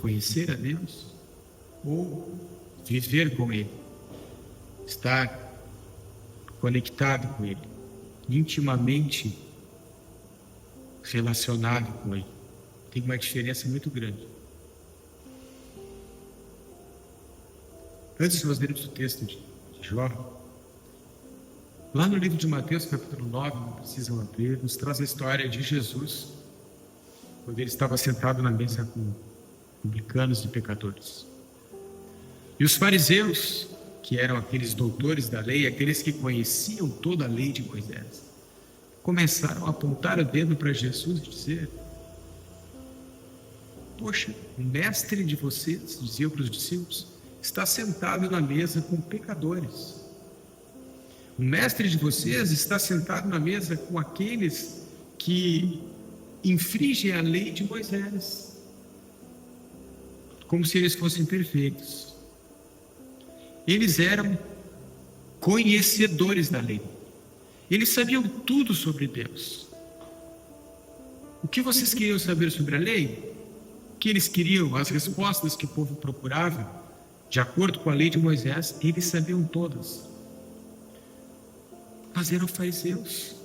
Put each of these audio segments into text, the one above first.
conhecer a Deus ou viver com Ele, estar conectado com Ele, intimamente relacionado com Ele. Tem uma diferença muito grande. Antes de nós lermos o texto de Jó, lá no livro de Mateus, capítulo 9, não precisam abrir, nos traz a história de Jesus, quando ele estava sentado na mesa com publicanos e pecadores. E os fariseus, que eram aqueles doutores da lei, aqueles que conheciam toda a lei de Moisés, começaram a apontar o dedo para Jesus e dizer: poxa, o mestre de vocês, dizia para os discípulos, está sentado na mesa com pecadores. O mestre de vocês está sentado na mesa com aqueles que infringem a lei de Moisés, como se eles fossem perfeitos. Eles eram conhecedores da lei. Eles sabiam tudo sobre Deus. O que vocês queriam saber sobre a lei? O que eles queriam, as respostas que o povo procurava, de acordo com a lei de Moisés, eles sabiam todas. Mas eram fariseus.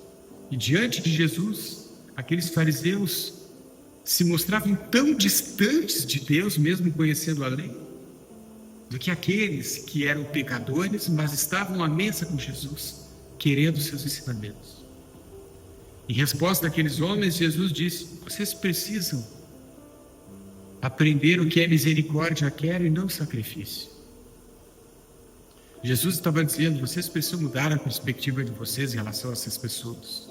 E diante de Jesus, aqueles fariseus se mostravam tão distantes de Deus, mesmo conhecendo a lei, do que aqueles que eram pecadores, mas estavam à mesa com Jesus, querendo seus ensinamentos. Em resposta àqueles homens, Jesus disse: vocês precisam aprender o que é misericórdia, quero, e não sacrifício. Jesus estava dizendo: vocês precisam mudar a perspectiva de vocês em relação a essas pessoas.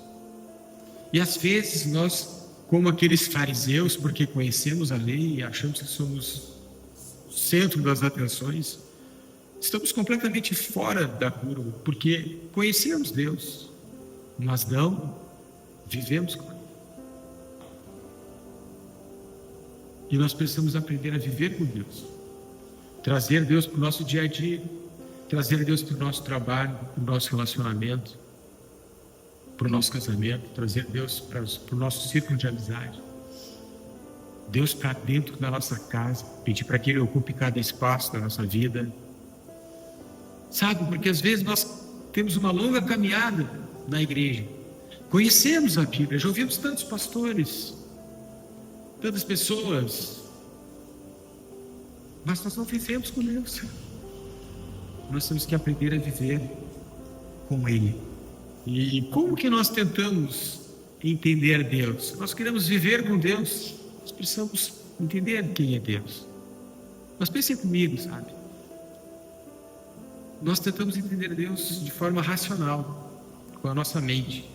E às vezes nós, como aqueles fariseus, porque conhecemos a lei e achamos que somos o centro das atenções, estamos completamente fora da curva, porque conhecemos Deus, mas não vivemos com Ele. E nós precisamos aprender a viver com Deus, trazer Deus para o nosso dia a dia, trazer Deus para o nosso trabalho, para o nosso relacionamento, para o nosso casamento, trazer Deus para o nosso círculo de amizade, Deus para dentro da nossa casa, pedir para que Ele ocupe cada espaço da nossa vida. Sabe, porque às vezes nós temos uma longa caminhada na igreja, conhecemos a Bíblia, já ouvimos tantos pastores, tantas pessoas, mas nós não vivemos com Deus. Nós temos que aprender a viver com Ele. E como que nós tentamos entender Deus? Nós queremos viver com Deus, nós precisamos entender quem é Deus. Mas pensem comigo, sabe? Nós tentamos entender Deus de forma racional, com a nossa mente.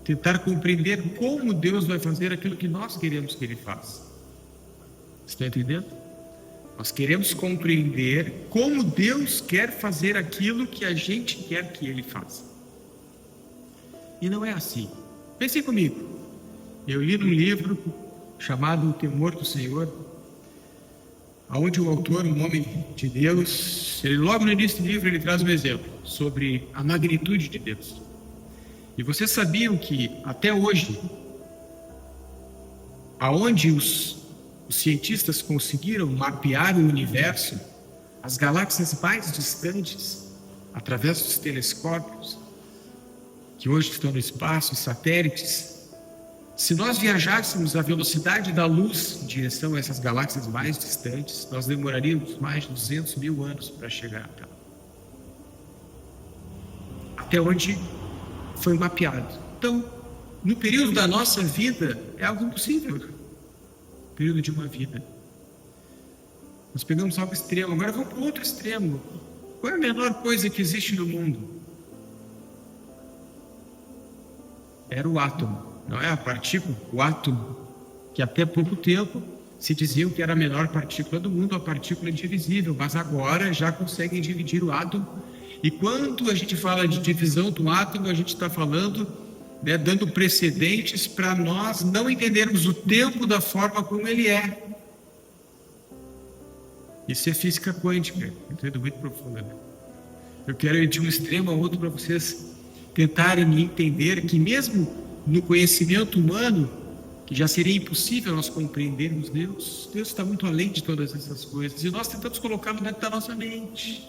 Tentar compreender como Deus vai fazer aquilo que nós queremos que Ele faça. Está entendendo? Nós queremos compreender como Deus quer fazer aquilo que a gente quer que Ele faça. E não é assim. Pensem comigo. Eu li num livro chamado O Temor do Senhor, onde o autor, um homem de Deus, ele, logo no início do livro, ele traz um exemplo sobre a magnitude de Deus. E vocês sabiam que, até hoje, aonde os cientistas conseguiram mapear o universo, as galáxias mais distantes, através dos telescópios, que hoje estão no espaço, satélites, se nós viajássemos à velocidade da luz em direção a essas galáxias mais distantes, nós demoraríamos mais de 200 mil anos para chegar até lá. Até onde foi mapeado. Então, no período da nossa vida, é algo impossível. O período de uma vida. Nós pegamos algo extremo, agora vamos para o outro extremo. Qual é a menor coisa que existe no mundo? Era o átomo, não é a partícula, o átomo, que até pouco tempo se diziam que era a menor partícula do mundo, a partícula indivisível, mas agora já conseguem dividir o átomo. E quando a gente fala de divisão do átomo, a gente está falando, dando precedentes para nós não entendermos o tempo da forma como ele é. Isso é física quântica, entendo muito profundamente. Eu quero ir de um extremo a outro para vocês tentarem entender que mesmo no conhecimento humano, que já seria impossível nós compreendermos Deus. Deus está muito além de todas essas coisas, e nós tentamos colocá-lo dentro da nossa mente,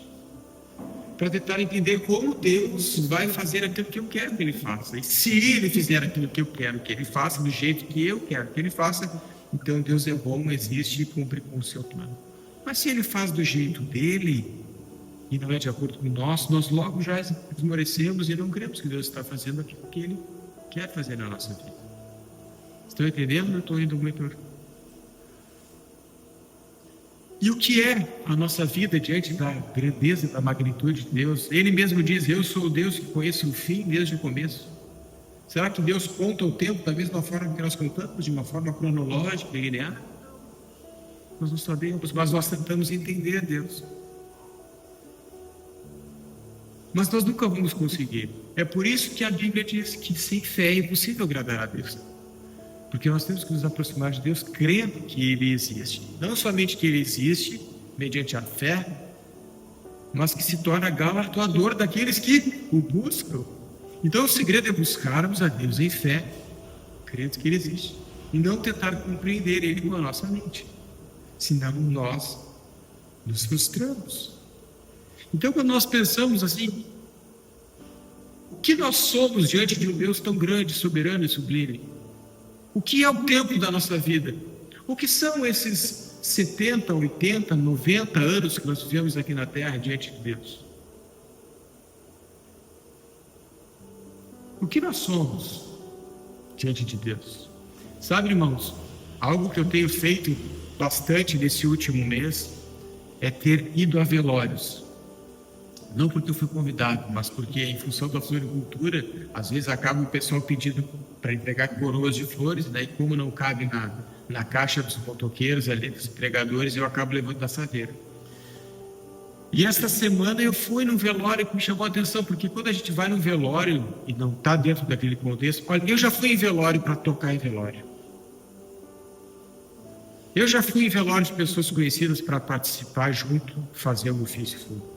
para tentar entender como Deus vai fazer aquilo que eu quero que Ele faça. E se Ele fizer aquilo que eu quero que Ele faça, do jeito que eu quero que Ele faça, então Deus é bom, existe e cumpre com o seu plano. Mas se Ele faz do jeito dEle, e não é de acordo com nós logo já esmorecemos e não cremos que Deus está fazendo aquilo que Ele quer fazer na nossa vida. Estão entendendo? Eu estou indo muito... E o que é a nossa vida diante da grandeza, da magnitude de Deus? Ele mesmo diz: eu sou o Deus que conhece o fim desde o começo. Será que Deus conta o tempo da mesma forma que nós contamos, de uma forma cronológica e linear? Nós não sabemos, mas nós tentamos entender Deus. Mas nós nunca vamos conseguir. É por isso que a Bíblia diz que sem fé é impossível agradar a Deus. Porque nós temos que nos aproximar de Deus crendo que Ele existe. Não somente que Ele existe, mediante a fé, mas que se torna galardoador daqueles que o buscam. Então o segredo é buscarmos a Deus em fé, crendo que Ele existe, e não tentar compreender Ele com a nossa mente. Senão nós nos frustramos. Então quando nós pensamos assim, o que nós somos diante de um Deus tão grande, soberano e sublime? O que é o tempo da nossa vida? O que são esses 70, 80, 90 anos que nós vivemos aqui na Terra diante de Deus? O que nós somos diante de Deus? Sabe, irmãos, algo que eu tenho feito bastante nesse último mês é ter ido a velórios. Não porque eu fui convidado, mas porque em função da floricultura, às vezes acaba o pessoal pedindo para entregar coroas de flores, né? E como não cabe na caixa dos motoqueiros ali, dos entregadores, eu acabo levando da sadeira. E esta semana eu fui num velório que me chamou a atenção, porque quando a gente vai num velório e não está dentro daquele contexto, olha, eu já fui em velório para tocar em velório. Eu já fui em velório de pessoas conhecidas para participar junto, fazer o ofício fúnebre.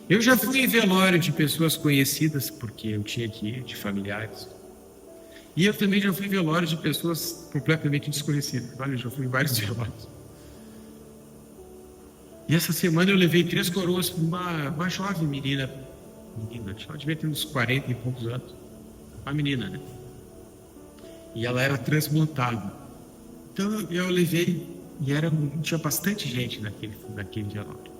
Eu já fui em velório de pessoas conhecidas, porque eu tinha que ir, de familiares. E eu também já fui em velório de pessoas completamente desconhecidas. Olha, eu já fui em vários velórios. E essa semana eu levei 3 coroas para uma jovem menina, ela devia ter uns 40 e poucos anos. Uma menina, né? E ela era transplantada. Então eu levei, e tinha bastante gente naquele velório.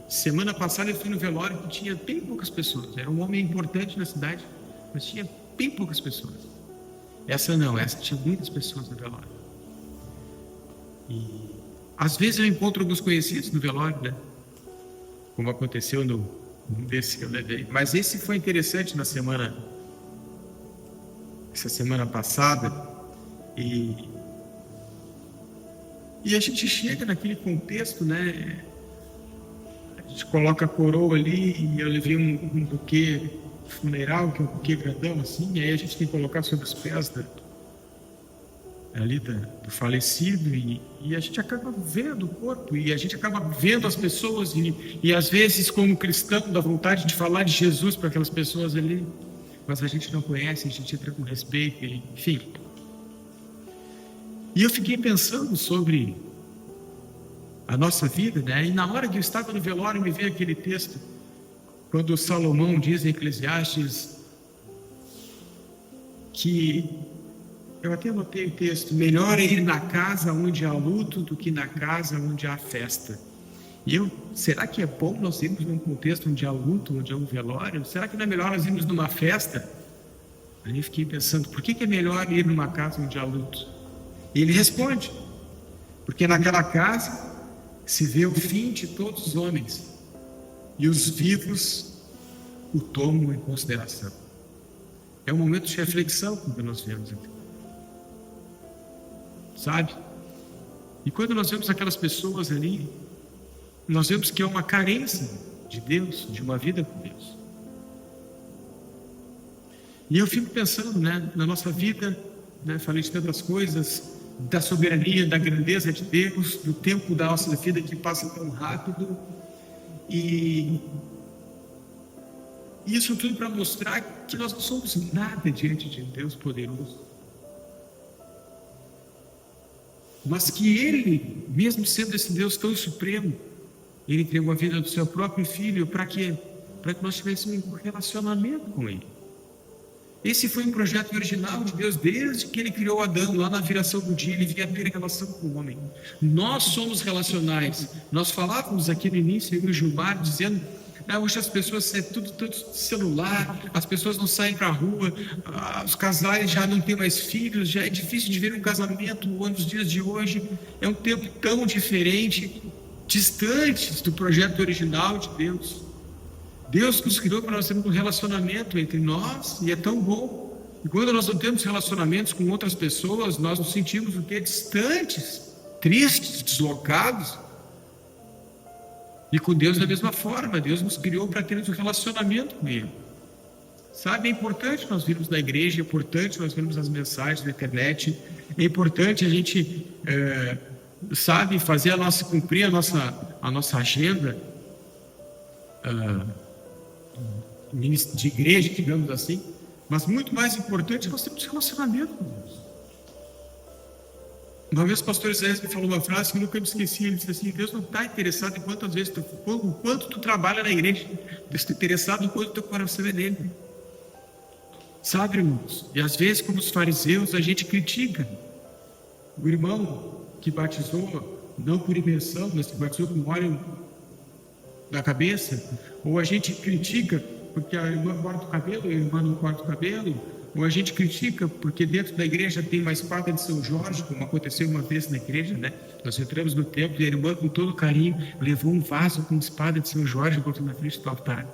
Semana passada eu fui no velório que tinha bem poucas pessoas. Era um homem importante na cidade, mas tinha bem poucas pessoas. Essa tinha muitas pessoas no velório. E às vezes eu encontro alguns conhecidos no velório, né? Como aconteceu num desse que eu levei. Mas esse foi interessante essa semana passada. E a gente chega naquele contexto, né? A gente coloca a coroa ali, e eu levei um buquê funeral, que é um buquê grandão assim, e aí a gente tem que colocar sobre os pés do falecido, e a gente acaba vendo o corpo, e a gente acaba vendo as pessoas, e às vezes, como cristão, dá vontade de falar de Jesus para aquelas pessoas ali, mas a gente não conhece, a gente entra com respeito, enfim. E eu fiquei pensando sobre a nossa vida, né? E na hora que eu estava no velório, me veio aquele texto, quando Salomão diz em Eclesiastes, que, eu até anotei o texto, melhor é ir na casa onde há luto do que na casa onde há festa. E será que é bom nós irmos num contexto onde há luto, onde há um velório? Será que não é melhor nós irmos numa festa? Aí eu fiquei pensando, por que é melhor ir numa casa onde há luto? E ele responde, porque naquela casa se vê o fim de todos os homens, e os vivos o tomam em consideração. É um momento de reflexão que nós vemos aqui. Sabe? E quando nós vemos aquelas pessoas ali, nós vemos que é uma carência de Deus, de uma vida com Deus. E eu fico pensando, né, na nossa vida, né, falei de tantas coisas, da soberania, da grandeza de Deus, do tempo da nossa vida que passa tão rápido, e isso tudo para mostrar que nós não somos nada diante de Deus poderoso. mas que Ele, mesmo sendo esse Deus tão supremo, Ele entregou a vida do seu próprio Filho para quê? Para que nós tivéssemos um relacionamento com Ele. Esse foi um projeto original de Deus desde que Ele criou Adão, lá na viração do dia, Ele vinha ter relação com o homem. Nós somos relacionais. Nós falávamos aqui no início, eu e o Gilmar, dizendo: hoje as pessoas é tudo celular, as pessoas não saem para a rua, os casais já não têm mais filhos, já é difícil de ver um casamento nos dias de hoje. É um tempo tão diferente, distantes do projeto original de Deus. Deus nos criou para nós termos um relacionamento entre nós, e é tão bom. E quando nós não temos relacionamentos com outras pessoas, nós nos sentimos o quê? Distantes, tristes, deslocados. E com Deus da mesma forma. Deus nos criou para termos um relacionamento com Ele. Sabe, é importante nós virmos na igreja, é importante nós vermos as mensagens na internet, é importante a gente, fazer cumprir a nossa agenda de igreja, digamos assim, mas muito mais importante é nós termos relacionamento com Deus. Uma vez o pastor Isaías me falou uma frase que eu nunca me esqueci. Ele disse assim: Deus não está interessado em quanto tu trabalha na igreja, Deus está interessado em quanto teu coração é nele. Sabe, irmãos? E às vezes, como os fariseus, a gente critica o irmão que batizou não por imersão, mas que batizou com óleo na cabeça, ou a gente critica porque a irmã corta o cabelo e a irmã não corta o cabelo, ou a gente critica porque dentro da igreja tem uma espada de São Jorge, como aconteceu uma vez na igreja, né? Nós entramos no templo e a irmã, com todo carinho, levou um vaso com espada de São Jorge e botou na frente do altar.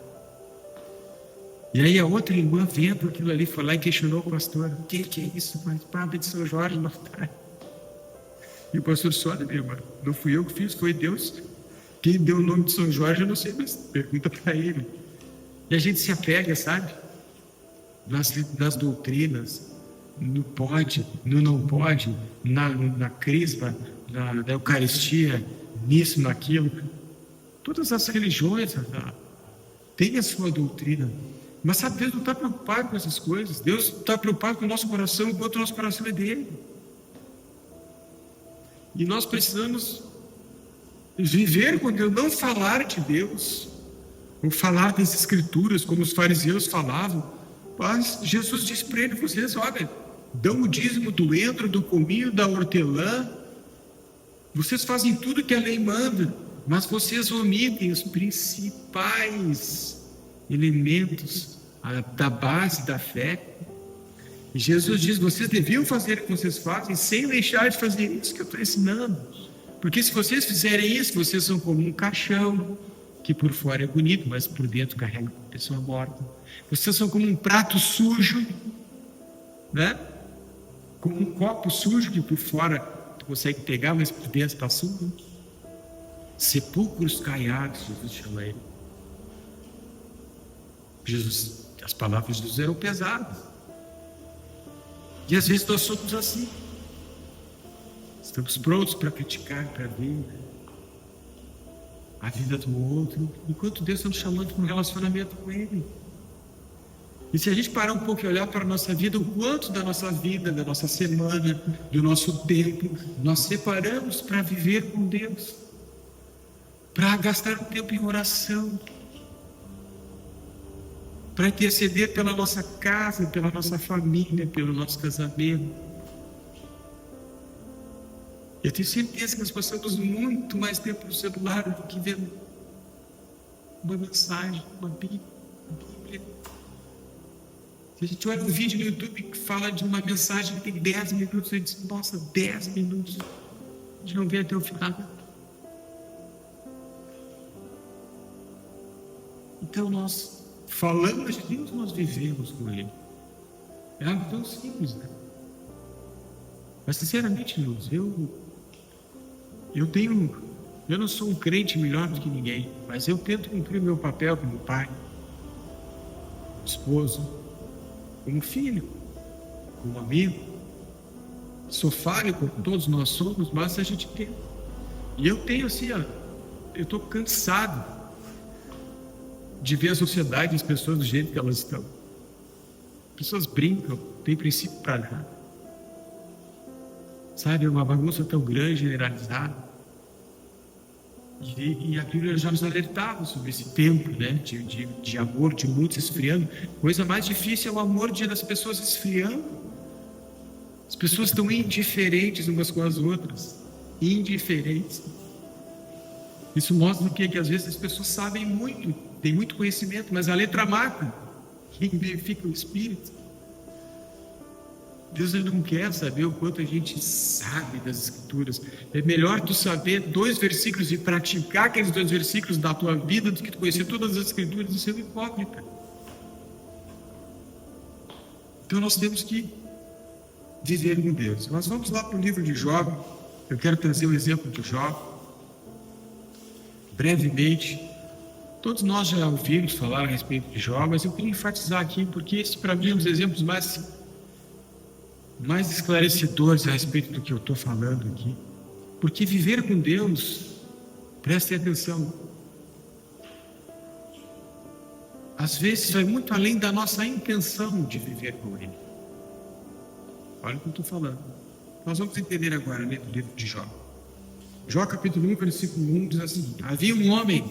E aí a outra irmã, vendo aquilo ali, foi lá e questionou o pastor: o que é isso, uma espada de São Jorge no altar? E o pastor disse: olha, minha irmã, não fui eu que fiz, foi Deus. Quem deu o nome de São Jorge, eu não sei, mas pergunta para ele. E a gente se apega, sabe? Nas doutrinas, no pode, no não pode, na crisma, na Eucaristia, nisso, naquilo. Todas as religiões têm a sua doutrina. Mas sabe, Deus não está preocupado com essas coisas. Deus está preocupado com o nosso coração, enquanto o nosso coração é dele. E nós precisamos viver com Deus, não falar de Deus, ou falar das Escrituras, como os fariseus falavam. Mas Jesus disse para ele: vocês, olha, dão o dízimo do endro, do cominho, da hortelã, vocês fazem tudo que a lei manda, mas vocês omitem os principais elementos da base da fé. E Jesus diz: vocês deviam fazer o que vocês fazem sem deixar de fazer isso que eu estou ensinando. Porque se vocês fizerem isso, vocês são como um caixão, que por fora é bonito, mas por dentro carrega uma pessoa morta. Vocês são como um prato sujo, né? Como um copo sujo que por fora tu consegue pegar, mas por dentro está sujo. Sepulcros caiados, Jesus chama ele. As palavras de Jesus eram pesadas. E às vezes nós somos assim. Estamos prontos para criticar, para ver a vida do outro, enquanto Deus está nos chamando para um relacionamento com Ele. E se a gente parar um pouco e olhar para a nossa vida, o quanto da nossa vida, da nossa semana, do nosso tempo, nós separamos para viver com Deus, para gastar um tempo em oração, para interceder pela nossa casa, pela nossa família, pelo nosso casamento. Eu tenho certeza que nós passamos muito mais tempo no celular do que vendo uma mensagem, uma Bíblia. Se a gente olha um vídeo no YouTube que fala de uma mensagem que tem 10 minutos, a gente diz: nossa, 10 minutos, a gente não vê até o final. Então nós falamos de Deus, nós vivemos com Ele. É algo tão simples, né? Mas sinceramente, irmãos, eu não sou um crente melhor do que ninguém, mas eu tento cumprir meu papel como pai, esposo, como filho, como amigo. Sou falho, como todos nós somos, mas a gente tem. E eu tenho assim, eu estou cansado de ver a sociedade, as pessoas do jeito que elas estão. As pessoas brincam, tem princípio para nada. Sabe, é uma bagunça tão grande, generalizada. E a Bíblia já nos alertava sobre esse tempo, né, de amor de muitos esfriando. Coisa mais difícil é o amor das pessoas esfriando. As pessoas estão indiferentes umas com as outras. Indiferentes. Isso mostra o quê? Que às vezes as pessoas sabem muito, têm muito conhecimento, mas a letra mata. Quem verifica o espírito. Deus ele não quer saber o quanto a gente sabe das Escrituras. É melhor tu saber 2 versículos e praticar aqueles 2 versículos da tua vida do que tu conhecer todas as Escrituras e ser um hipócrita. Então nós temos que viver com Deus. Nós vamos lá para o livro de Jó. Eu quero trazer o exemplo de Jó. Brevemente. Todos nós já ouvimos falar a respeito de Jó, mas eu queria enfatizar aqui, porque esse para mim é um dos exemplos mais esclarecedores a respeito do que eu estou falando aqui. Porque viver com Deus, prestem atenção, às vezes vai muito além da nossa intenção de viver com Ele. Olha o que eu estou falando. Nós vamos entender agora dentro do livro de Jó. Jó capítulo 1, versículo 1 diz assim: havia um homem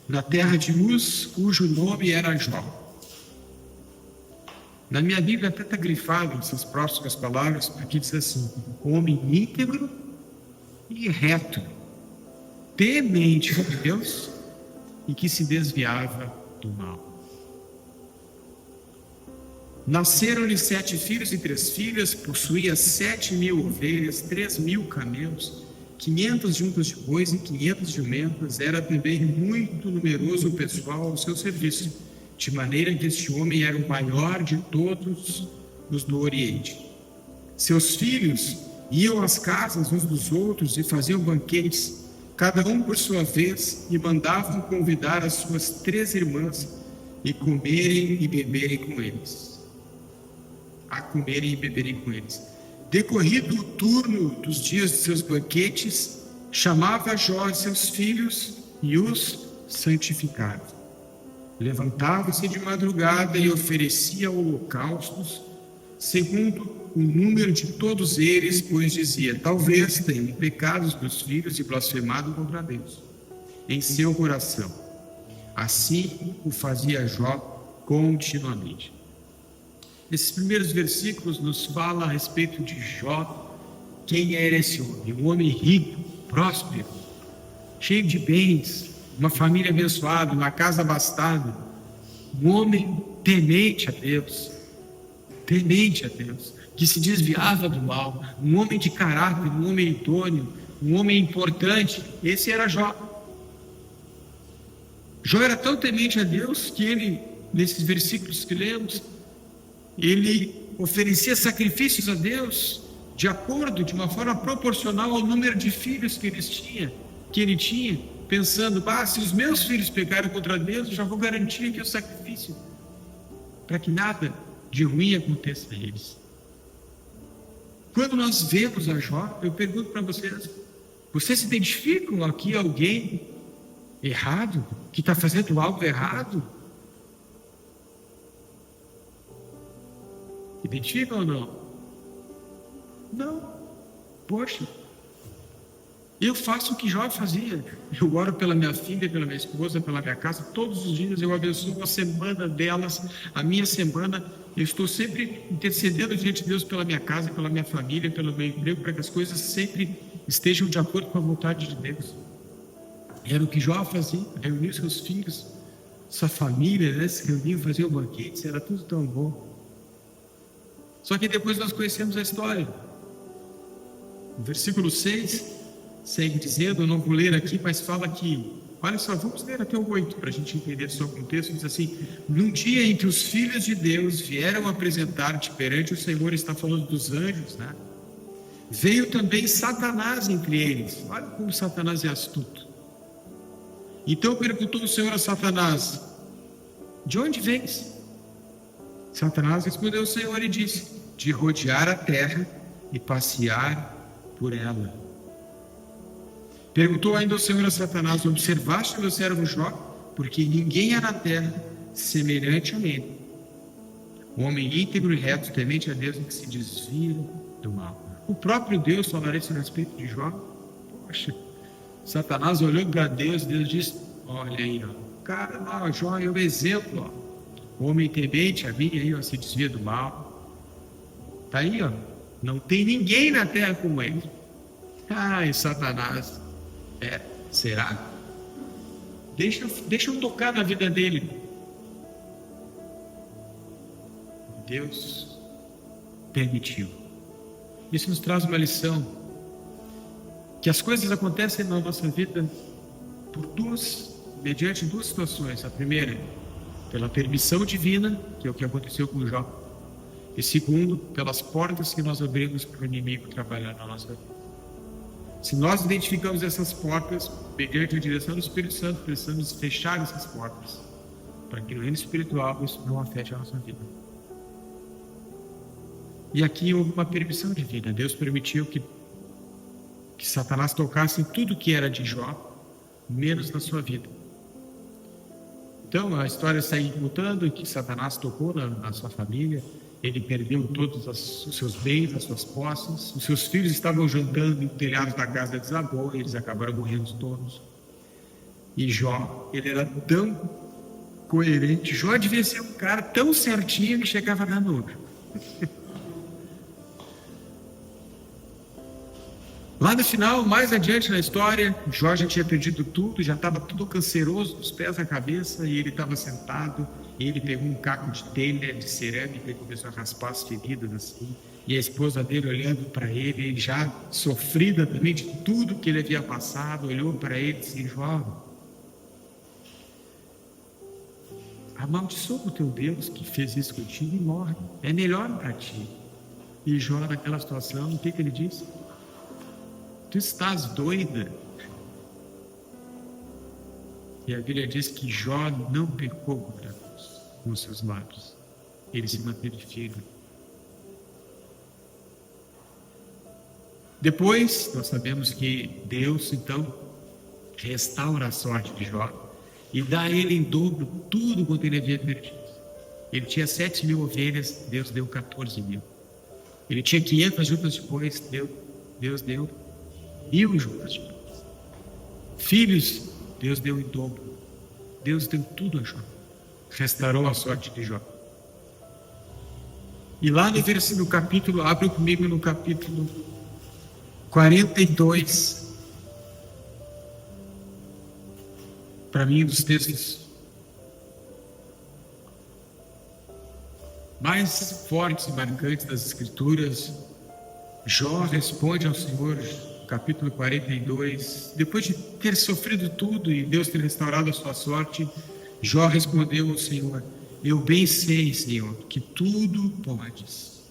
na terra de Uz, cujo nome era Jó. Na minha Bíblia até está grifado essas próximas palavras, porque diz assim: homem íntegro e reto, temente de Deus e que se desviava do mal. Nasceram-lhe 7 filhos e 3 filhas, possuía 7.000 ovelhas, 3.000 camelos, 500 juntas de bois e 500 jumentas. Era também muito numeroso o pessoal ao seu serviço, de maneira que este homem era o maior de todos os do Oriente. Seus filhos iam às casas uns dos outros e faziam banquetes, cada um por sua vez, e mandavam convidar as suas 3 irmãs e comerem e beberem com eles. Decorrido o turno dos dias de seus banquetes, chamava Jó seus filhos e os santificava. Levantava-se de madrugada e oferecia holocaustos, segundo o número de todos eles, pois dizia: talvez tenham pecado os meus filhos e blasfemado contra Deus em seu coração. Assim o fazia Jó continuamente. Esses primeiros versículos nos falam a respeito de Jó. Quem era esse homem? Um homem rico, próspero, cheio de bens, uma família abençoada, uma casa abastada, um homem temente a Deus, que se desviava do mal, um homem de caráter, um homem idôneo, um homem importante. Esse era Jó. Jó era tão temente a Deus que ele, nesses versículos que lemos, ele oferecia sacrifícios a Deus de uma forma proporcional ao número de filhos que ele tinha, pensando: se os meus filhos pecaram contra Deus, eu já vou garantir aqui o sacrifício, para que nada de ruim aconteça a eles. Quando nós vemos a Jó, eu pergunto para vocês se identificam aqui alguém errado, que está fazendo algo errado? Identificam ou não? Não. Poxa, eu faço o que Jó fazia. Eu oro pela minha filha, pela minha esposa, pela minha casa. Todos os dias eu abençoo a semana delas, a minha semana. Eu estou sempre intercedendo diante de Deus pela minha casa, pela minha família, pelo meu emprego, para que as coisas sempre estejam de acordo com a vontade de Deus. Era o que Jó fazia, reunir seus filhos, sua família, né? Se reuniam, faziam banquetes, era tudo tão bom. Só que depois nós conhecemos a história. O versículo 6 segue dizendo, eu não vou ler aqui, mas fala que, olha só, vamos ler até o 8 para a gente entender só o contexto. Diz assim: num dia em que os filhos de Deus vieram apresentar-te perante o Senhor, está falando dos anjos, né? Veio também Satanás entre eles. Olha como Satanás é astuto. Então perguntou o Senhor a Satanás: de onde vens? Satanás respondeu ao Senhor e disse: de rodear a terra e passear por ela. Perguntou ainda o Senhor a Satanás: observaste o meu servo Jó? Porque ninguém há na terra semelhante a ele, um homem íntegro e reto, temente a Deus, e que se desvia do mal. O próprio Deus falaria isso a respeito de Jó. Poxa, Satanás olhou para Deus e Deus disse: olha aí, ó, cara, não, Jó é o exemplo, ó. O homem temente a mim, aí, ó, se desvia do mal. Tá aí, ó. Não tem ninguém na terra como ele. Ai, Satanás. Será? Deixa eu tocar na vida dele. Deus permitiu. Isso nos traz uma lição. Que as coisas acontecem na nossa vida mediante duas situações. A primeira, pela permissão divina, que é o que aconteceu com Jó. E segundo, pelas portas que nós abrimos para o inimigo trabalhar na nossa vida. Se nós identificamos essas portas, mediante a direção do Espírito Santo, precisamos fechar essas portas, para que no reino espiritual isso não afete a nossa vida. E aqui houve uma permissão divina. Deus permitiu que Satanás tocasse em tudo que era de Jó, menos na sua vida. Então a história segue contando que Satanás tocou na sua família. Ele perdeu todos os seus bens, as suas posses. Os seus filhos estavam jantando no telhado da casa desabou, e eles acabaram morrendo todos. E Jó, ele era tão coerente. Jó devia ser um cara tão certinho que chegava a dar nojo. Lá no final, mais adiante na história, Jó já tinha perdido tudo, já estava tudo canceroso, dos pés à cabeça, e ele estava sentado, e ele pegou um caco de telha, de cerâmica, e começou a raspar as feridas assim, e a esposa dele olhando para ele, já sofrida também de tudo que ele havia passado, olhou para ele e disse: Jó, amaldiçoa o teu Deus que fez isso contigo e morre, é melhor para ti. E Jó, naquela situação, o que ele disse? Tu estás doida? E a Bíblia diz que Jó não pecou contra Deus com seus lábios. Ele se manteve firme. Depois, nós sabemos que Deus, então, restaura a sorte de Jó e dá a ele em dobro tudo quanto ele havia perdido. Ele tinha 7.000 ovelhas, Deus deu 14.000. Ele tinha 500 jutas de bois, Deus deu 1.000 jutas de bois. Filhos, Deus deu em dobro. Deus deu tudo a Jó. Restaurou a sorte de Jó. E lá no capítulo, abre comigo no capítulo 42. Para mim, um dos textos mais fortes e marcantes das Escrituras. Jó responde ao Senhor, capítulo 42, depois de ter sofrido tudo e Deus ter restaurado a sua sorte, Jó respondeu ao Senhor: eu bem sei, Senhor, que tudo podes,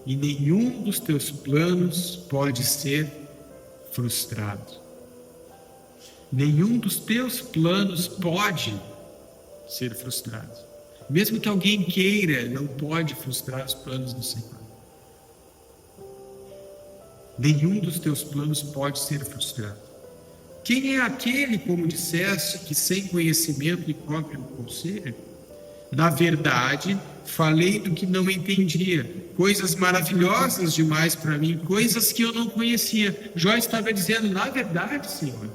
e nenhum dos teus planos pode ser frustrado. Nenhum dos teus planos pode ser frustrado. Mesmo que alguém queira, não pode frustrar os planos do Senhor. Nenhum dos teus planos pode ser frustrado. Quem é aquele, como disseste, que sem conhecimento encobre o conselho? Na verdade, falei do que não entendia, coisas maravilhosas demais para mim, coisas que eu não conhecia. Jó estava dizendo: na verdade, Senhor,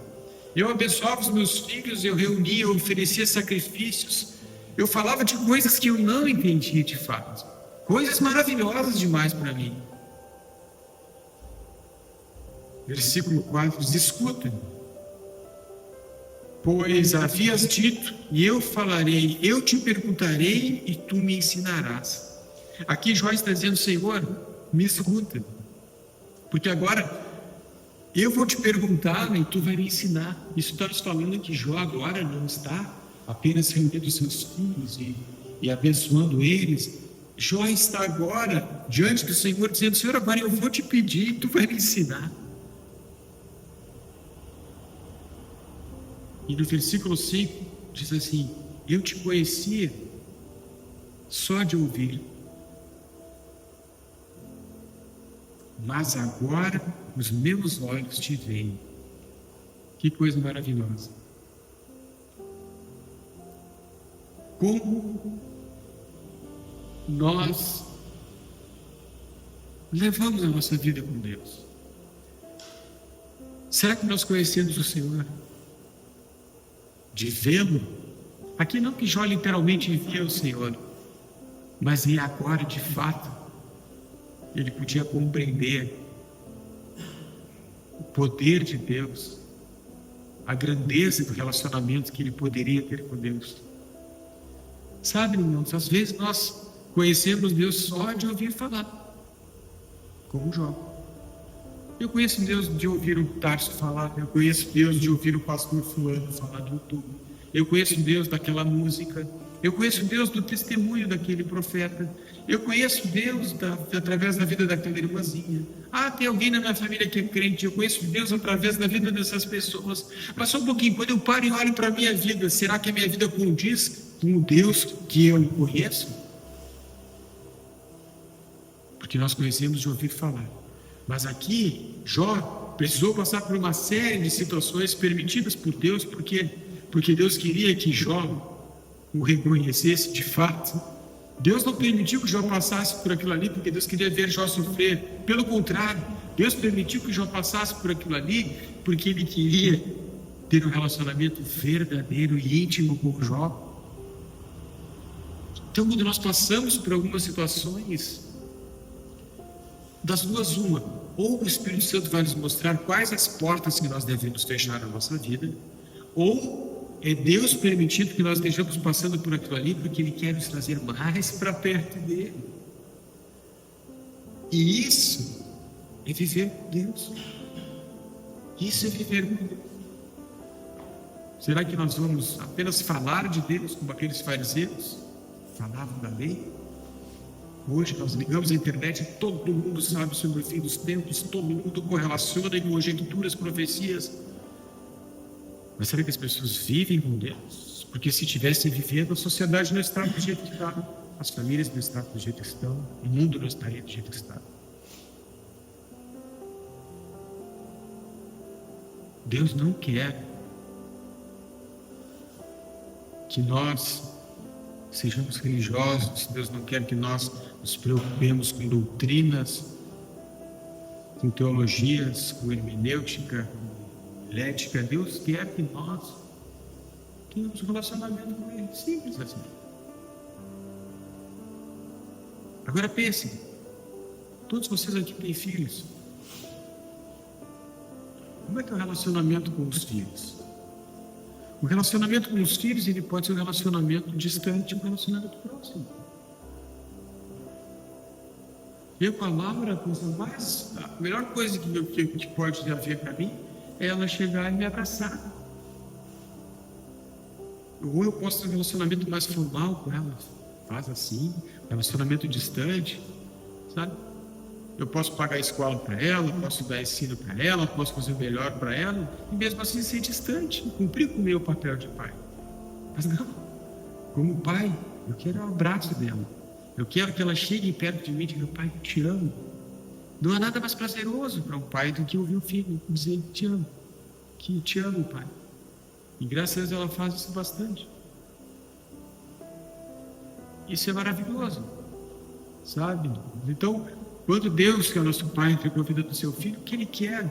eu abençoava os meus filhos, eu reunia, eu oferecia sacrifícios, eu falava de coisas que eu não entendia de fato, coisas maravilhosas demais para mim. Versículo 4 diz: escuta, pois havias dito, e eu falarei, eu te perguntarei e tu me ensinarás. Aqui Jó está dizendo: Senhor, me escuta, porque agora eu vou te perguntar e tu vai me ensinar. Isso está nos falando que Jó agora não está apenas reunindo seus filhos e abençoando eles. Jó está agora diante do Senhor dizendo: Senhor, agora eu vou te pedir e tu vai me ensinar. E no versículo 5 diz assim: eu te conhecia só de ouvir, mas agora os meus olhos te veem. Que coisa maravilhosa. Como nós levamos a nossa vida com Deus? Será que nós conhecemos o Senhor? De vê-lo? Aqui não que Jó literalmente via o Senhor, mas e agora, de fato, ele podia compreender o poder de Deus, a grandeza do relacionamento que ele poderia ter com Deus. Sabe, irmãos, às vezes nós conhecemos Deus só de ouvir falar, como Jó. Eu conheço Deus de ouvir o Tarso falar, eu conheço Deus de ouvir o pastor fulano falar do YouTube, eu conheço Deus daquela música, eu conheço Deus do testemunho daquele profeta, eu conheço Deus através da vida daquela irmãzinha. Tem alguém na minha família que é crente, eu conheço Deus através da vida dessas pessoas. Mas só um pouquinho, quando eu paro e olho para a minha vida, será que a minha vida condiz com o Deus que eu conheço? Porque nós conhecemos de ouvir falar. Mas aqui, Jó precisou passar por uma série de situações permitidas por Deus, porque Deus queria que Jó o reconhecesse de fato. Deus não permitiu que Jó passasse por aquilo ali porque Deus queria ver Jó sofrer. Pelo contrário, Deus permitiu que Jó passasse por aquilo ali porque Ele queria ter um relacionamento verdadeiro e íntimo com Jó. Então, quando nós passamos por algumas situações, das duas uma, ou o Espírito Santo vai nos mostrar quais as portas que nós devemos fechar na nossa vida, ou é Deus permitindo que nós estejamos passando por aquilo ali porque Ele quer nos trazer mais para perto dEle. E isso é viver com Deus. Isso é viver com Deus. Será que nós vamos apenas falar de Deus como aqueles fariseus falavam da lei? Hoje nós ligamos a internet e todo mundo sabe sobre o fim dos tempos, todo mundo correlaciona em conjecturas, profecias. Mas será que as pessoas vivem com Deus? Porque se estivessem vivendo, a sociedade não estaria do jeito que está, as famílias não estariam do jeito que estão, o mundo não estaria do jeito que está. Deus não quer que nós sejamos religiosos, Deus não quer que nós nos preocupemos com doutrinas, com teologias, com hermenêutica, ética. Deus quer que nós tenhamos um relacionamento com Ele, simples assim. Agora pensem, todos vocês aqui têm filhos. Como é que é o relacionamento com os filhos? O relacionamento com os filhos, ele pode ser um relacionamento distante, um relacionamento próximo. Eu com a Laura, a melhor coisa que pode haver para mim é ela chegar e me abraçar. Ou eu posso ter um relacionamento mais formal com ela, faz assim, relacionamento distante, sabe? Eu posso pagar a escola para ela, posso dar ensino para ela, posso fazer o melhor para ela, e mesmo assim ser distante, cumprir com o meu papel de pai. Mas não, como pai, eu quero o abraço dela. Eu quero que ela chegue perto de mim e diga: pai, eu te amo. Não há nada mais prazeroso para um pai do que ouvir o filho dizer: te amo, que te amo, pai. E graças a Deus ela faz isso bastante. Isso é maravilhoso, sabe? Então, quando Deus, que é o nosso Pai, entregou a vida do seu Filho, o que Ele quer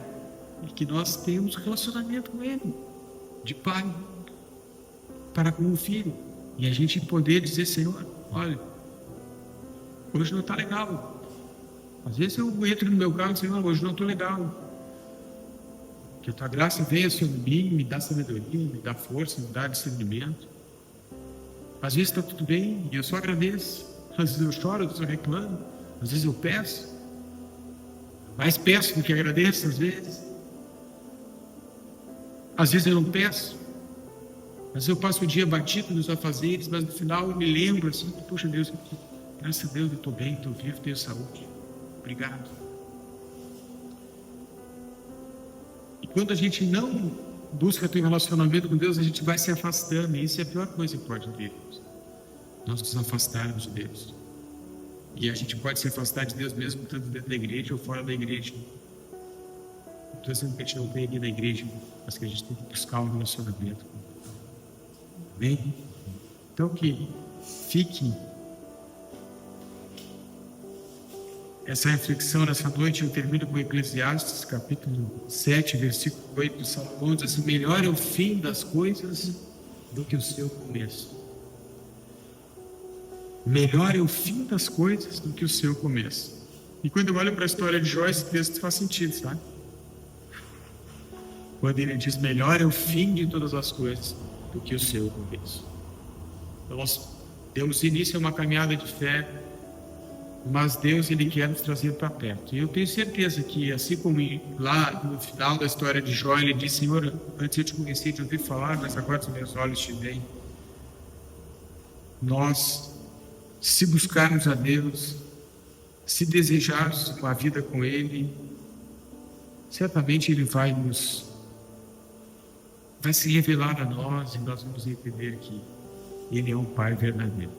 é que nós tenhamos um relacionamento com Ele, de pai para com o Filho. E a gente poder dizer: Senhor, olha, hoje não está legal. Às vezes eu entro no meu carro e digo: Senhor, hoje não estou legal. Que a Tua graça venha sobre mim, me dá sabedoria, me dá força, me dá discernimento. Às vezes está tudo bem e eu só agradeço. Às vezes eu choro, às vezes eu reclamo, às vezes eu peço. Mais peço do que agradeço, às vezes. Às vezes eu não peço. Às vezes eu passo o dia batido nos afazeres, mas no final eu me lembro assim: poxa Deus, graças a Deus eu estou bem, estou vivo, tenho saúde. Obrigado. E quando a gente não busca ter um relacionamento com Deus, a gente vai se afastando, e isso é a pior coisa que pode ter. Nós nos afastarmos de Deus. E a gente pode se afastar de Deus mesmo tanto dentro da igreja ou fora da igreja. Não estou dizendo que a gente não tem aqui na igreja, mas que a gente tem que buscar um relacionamento. Amém? Então que fique essa reflexão nessa noite, eu termino com Eclesiastes, capítulo 7, versículo 8, Salomão diz assim: melhor é o fim das coisas do que o seu começo. Melhor é o fim das coisas do que o seu começo. E quando eu olho para a história de Jó, esse texto faz sentido, sabe? Quando ele diz: melhor é o fim de todas as coisas do que o seu começo. Então, nós demos início a uma caminhada de fé, mas Deus, Ele quer nos trazer para perto. E eu tenho certeza que, assim como lá no final da história de Jó, ele disse: Senhor, antes eu te conheci, te ouvi falar, mas agora os meus olhos te veem. Nós, se buscarmos a Deus, se desejarmos uma vida com Ele, certamente Ele vai se revelar a nós, e nós vamos entender que Ele é um Pai verdadeiro.